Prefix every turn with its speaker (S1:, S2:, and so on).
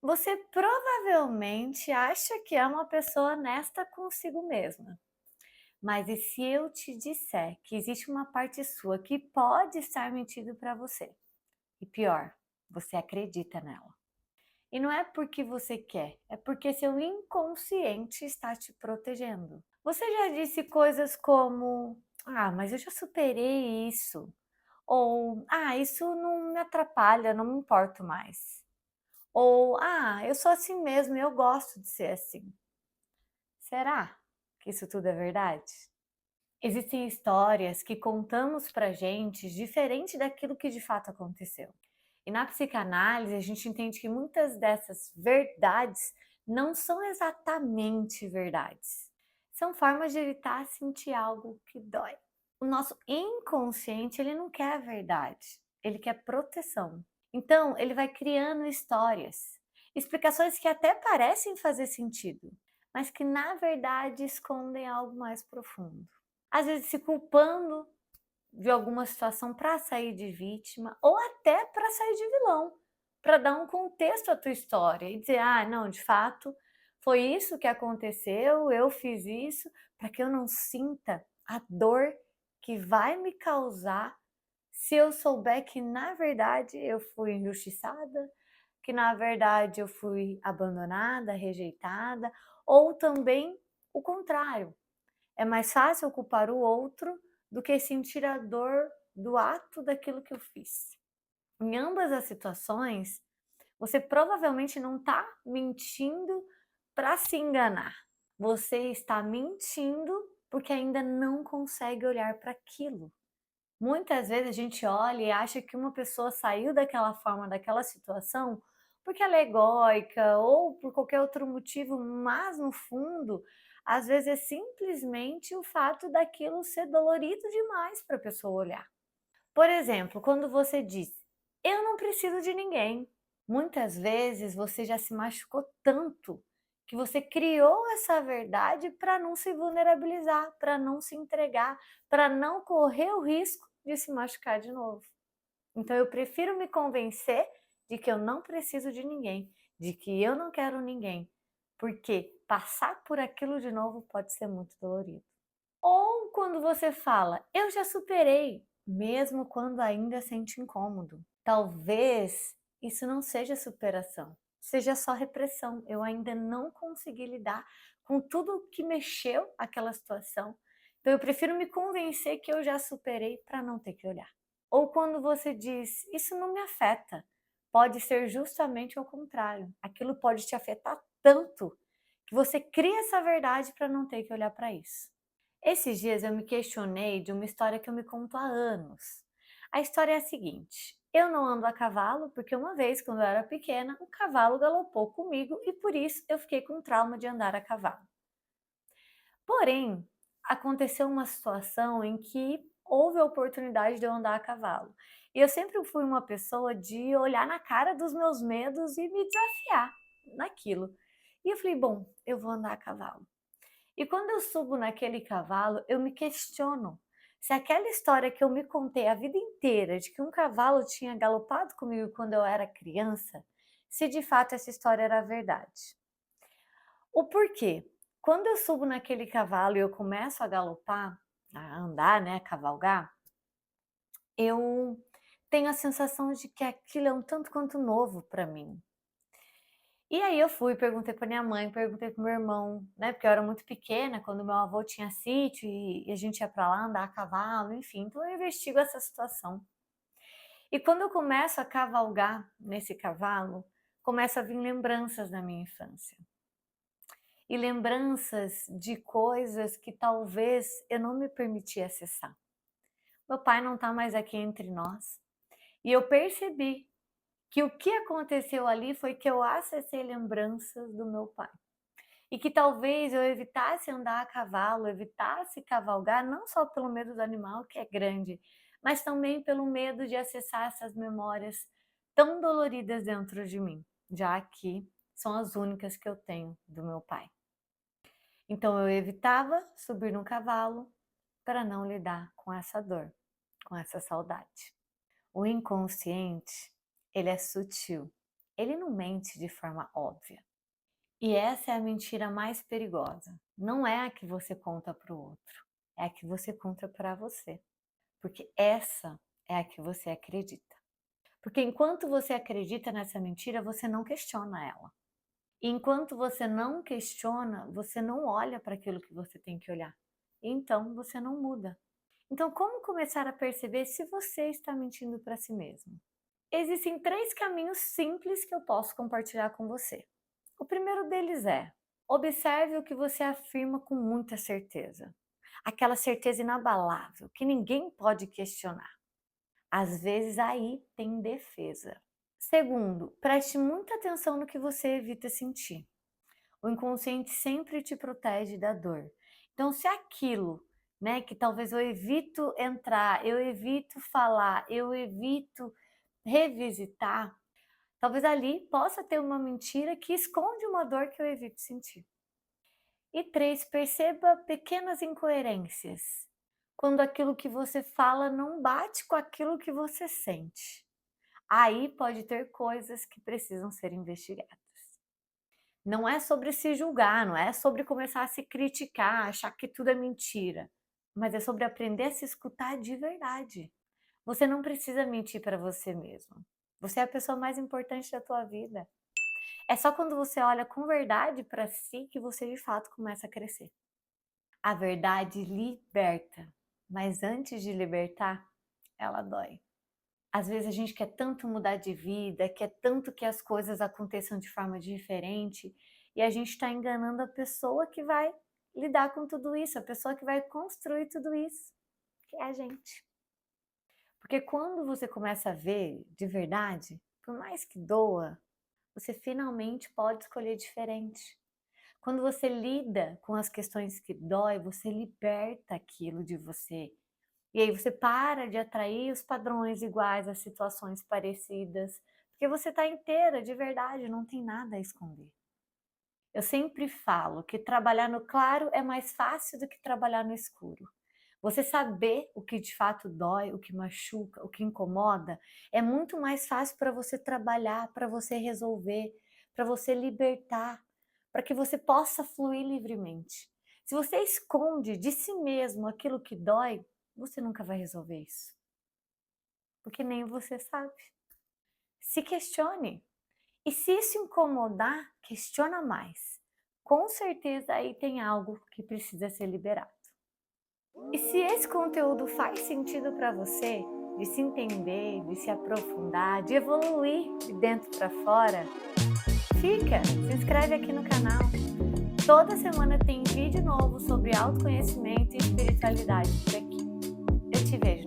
S1: Você provavelmente acha que é uma pessoa honesta consigo mesma. Mas e se eu te disser que existe uma parte sua que pode estar mentindo para você? E pior, você acredita nela. E não é porque você quer, é porque seu inconsciente está te protegendo. Você já disse coisas como: "Ah, mas eu já superei isso", ou "Ah, isso não me atrapalha, não me importo mais", ou "Ah, eu sou assim mesmo e eu gosto de ser assim". Será que isso tudo é verdade? Existem histórias que contamos pra gente diferente daquilo que de fato aconteceu. E na psicanálise a gente entende que muitas dessas verdades não são exatamente verdades. São formas de evitar sentir algo que dói. O nosso inconsciente, ele não quer a verdade, ele quer proteção. Então, ele vai criando histórias, explicações que até parecem fazer sentido, mas que na verdade escondem algo mais profundo. Às vezes se culpando de alguma situação para sair de vítima ou até para sair de vilão, para dar um contexto à tua história e dizer: "Ah, não, de fato, foi isso que aconteceu, eu fiz isso", para que eu não sinta a dor que vai me causar se eu souber que na verdade eu fui injustiçada, que na verdade eu fui abandonada, rejeitada, ou também o contrário. É mais fácil culpar o outro do que sentir a dor do ato daquilo que eu fiz. Em ambas as situações, você provavelmente não está mentindo para se enganar. Você está mentindo porque ainda não consegue olhar para aquilo. Muitas vezes a gente olha e acha que uma pessoa saiu daquela forma, daquela situação, porque ela é egóica ou por qualquer outro motivo, mas no fundo, às vezes é simplesmente o fato daquilo ser dolorido demais para a pessoa olhar. Por exemplo, quando você diz: "Eu não preciso de ninguém", muitas vezes você já se machucou tanto que você criou essa verdade para não se vulnerabilizar, para não se entregar, para não correr o risco de se machucar de novo. Então eu prefiro me convencer de que eu não preciso de ninguém, de que eu não quero ninguém, porque passar por aquilo de novo pode ser muito dolorido. Ou quando você fala: "Eu já superei", mesmo quando ainda sente incômodo. Talvez isso não seja superação, seja só repressão. Eu ainda não consegui lidar com tudo que mexeu aquela situação, então eu prefiro me convencer que eu já superei para não ter que olhar. Ou quando você diz: "Isso não me afeta", pode ser justamente o contrário. Aquilo pode te afetar tanto que você cria essa verdade para não ter que olhar para isso. Esses dias eu me questionei de uma história que eu me conto há anos. A história é a seguinte: eu não ando a cavalo porque uma vez, quando eu era pequena, um cavalo galopou comigo e por isso eu fiquei com trauma de andar a cavalo. Porém, aconteceu uma situação em que houve a oportunidade de eu andar a cavalo. E eu sempre fui uma pessoa de olhar na cara dos meus medos e me desafiar naquilo. E eu falei: bom, eu vou andar a cavalo. E quando eu subo naquele cavalo, eu me questiono se aquela história que eu me contei a vida inteira de que um cavalo tinha galopado comigo quando eu era criança, se de fato essa história era verdade. O porquê? Quando eu subo naquele cavalo e eu começo a galopar, a andar, né, a cavalgar, eu tenho a sensação de que aquilo é um tanto quanto novo para mim. E aí eu fui, perguntei para minha mãe, perguntei para meu irmão, né, porque eu era muito pequena quando meu avô tinha sítio e a gente ia para lá andar a cavalo, enfim, então eu investigo essa situação. E quando eu começo a cavalgar nesse cavalo, começa a vir lembranças da minha infância. E lembranças de coisas que talvez eu não me permiti acessar. Meu pai não está mais aqui entre nós, e eu percebi que o que aconteceu ali foi que eu acessei lembranças do meu pai. E que talvez eu evitasse andar a cavalo, evitasse cavalgar, não só pelo medo do animal, que é grande, mas também pelo medo de acessar essas memórias tão doloridas dentro de mim, já que são as únicas que eu tenho do meu pai. Então eu evitava subir no cavalo para não lidar com essa dor, com essa saudade. O inconsciente, ele é sutil ele não mente de forma óbvia. E essa é a mentira mais perigosa. Não é a que você conta para o outro, é a que você conta para você. Porque essa é a que você acredita. Porque enquanto você acredita nessa mentira, você não questiona ela. E enquanto você não questiona, você não olha para aquilo que você tem que olhar. Então você não muda. Então, como começar a perceber se você está mentindo para si mesmo? Existem 3 caminhos simples que eu posso compartilhar com você. O primeiro deles é: observe o que você afirma com muita certeza. Aquela certeza inabalável, que ninguém pode questionar. Às vezes aí tem defesa. Segundo, preste muita atenção no que você evita sentir. O inconsciente sempre te protege da dor. Então, se aquilo, né, que talvez eu evito entrar, eu evito falar, eu evito revisitar, talvez ali possa ter uma mentira que esconde uma dor que eu evito sentir. E 3, perceba pequenas incoerências. Quando aquilo que você fala não bate com aquilo que você sente. Aí pode ter coisas que precisam ser investigadas. Não é sobre se julgar, não é sobre começar a se criticar, achar que tudo é mentira, mas é sobre aprender a se escutar de verdade. Você não precisa mentir para você mesmo. Você é a pessoa mais importante da tua vida. É só quando você olha com verdade para si que você de fato começa a crescer. A verdade liberta, mas antes de libertar, ela dói. Às vezes a gente quer tanto mudar de vida, quer tanto que as coisas aconteçam de forma diferente, e a gente está enganando a pessoa que vai lidar com tudo isso, a pessoa que vai construir tudo isso, que é a gente. Porque quando você começa a ver de verdade, por mais que doa, você finalmente pode escolher diferente. Quando você lida com as questões que dói, você liberta aquilo de você. E aí você para de atrair os padrões iguais, as situações parecidas, porque você está inteira, de verdade, não tem nada a esconder. Eu sempre falo que trabalhar no claro é mais fácil do que trabalhar no escuro. Você saber o que de fato dói, o que machuca, o que incomoda, é muito mais fácil para você trabalhar, para você resolver, para você libertar, para que você possa fluir livremente. Se você esconde de si mesmo aquilo que dói, você nunca vai resolver isso, porque nem você sabe. Se questione. E se isso incomodar, questiona mais. Com certeza aí tem algo que precisa ser liberado. E se esse conteúdo faz sentido para você, de se entender, de se aprofundar, de evoluir de dentro para fora, se inscreve aqui no canal. Toda semana tem vídeo novo sobre autoconhecimento e espiritualidade por aqui. Eu te vejo